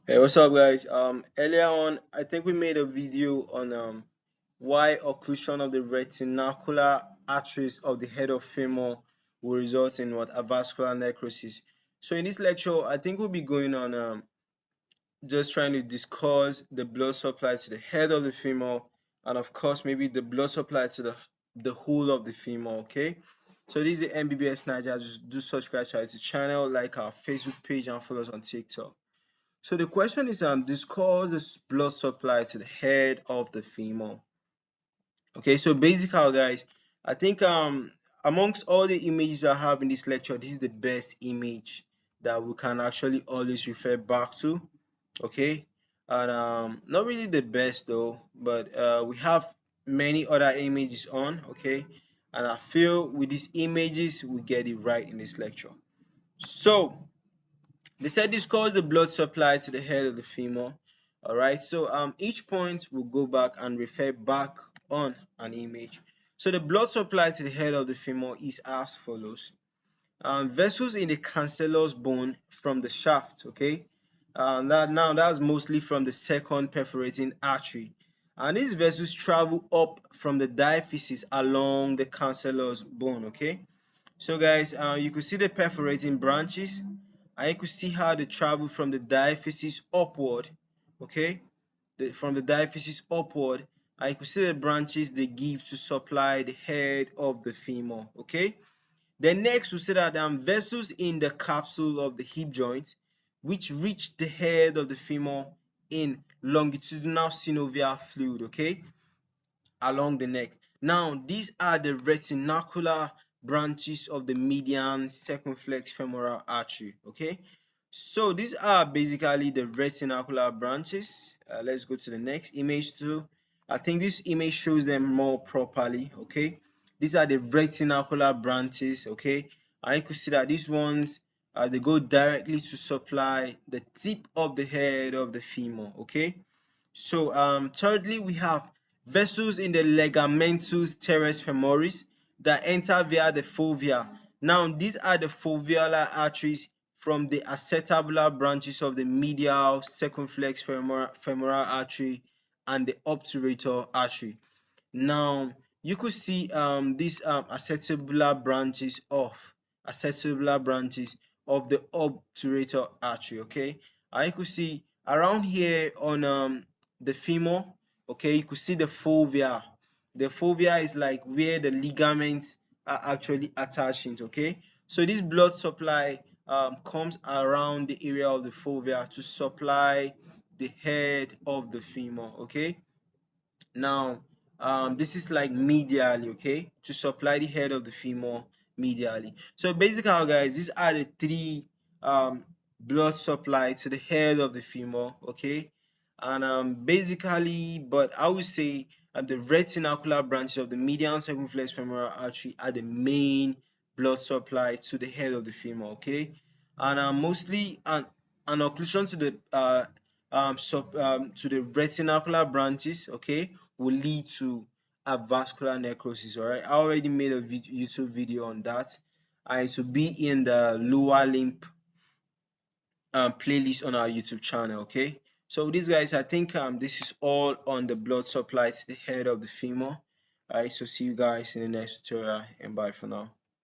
Hey, what's up, guys? Earlier on, I think we made a video on why occlusion of the retinacular arteries of the head of femur will result in what avascular necrosis. So in this lecture, I think we'll be going on just trying to discuss the blood supply to the head of the femur, and of course, maybe the blood supply to the whole of the femur. Okay. So this is the MBBS Niger. Just do subscribe to our channel, like our Facebook page, and follow us on TikTok. So the question is discuss the blood supply to the head of the femur. Okay, so basically guys, I think amongst all the images I have in this lecture, this is the best image that we can actually always refer back to. Okay, and not really the best though, but we have many other images on. Okay, and I feel with these images we get it right in this lecture. So they said this causes the blood supply to the head of the femur. All right, so each point will go back and refer back on an image. So the blood supply to the head of the femur is as follows. Vessels in the cancellous bone from the shaft. Okay, that's mostly from the second perforating artery, and these vessels travel up from the diaphysis along the cancellous bone. Okay, so guys, you could see the perforating branches, and you could see how they travel from the diaphysis upward. Okay, from the diaphysis upward, and you could see the branches they give to supply the head of the femur. Okay, then next we see that vessels in the capsule of the hip joint, which reach the head of the femur in longitudinal synovial fluid. Okay, along the neck. Now, these are the retinacular branches of the median circumflex femoral artery. Okay, so these are basically the retinacular branches. Let's go to the next image too. I think this image shows them more properly. Okay, these are the retinacular branches. Okay, and you can see that these ones they go directly to supply the tip of the head of the femur. Okay, so thirdly, we have vessels in the ligamentous teres femoris that enter via the fovea. Now, these are the foveolar arteries from the acetabular branches of the medial circumflex femoral artery and the obturator artery. Now, you could see these acetabular branches of the obturator artery. Okay, and you could see around here on the femur. Okay, you could see the fovea. The fovea is like where the ligaments are actually attaching. Okay, so this blood supply comes around the area of the fovea to supply the head of the femur. Okay, now this is like medially. Okay, to supply the head of the femur medially. So basically guys, these are the three blood supply to the head of the femur. Okay, and basically, but I would say the retinacular branches of the median circumflex femoral artery are the main blood supply to the head of the femur. Okay, and mostly an occlusion to the to the retinacular branches, okay, will lead to avascular necrosis. All right, I already made a YouTube video on that, and it will be in the lower link playlist on our YouTube channel. Okay, so these guys, I think this is all on the blood supply to the head of the femur. All right, so see you guys in the next tutorial, and bye for now.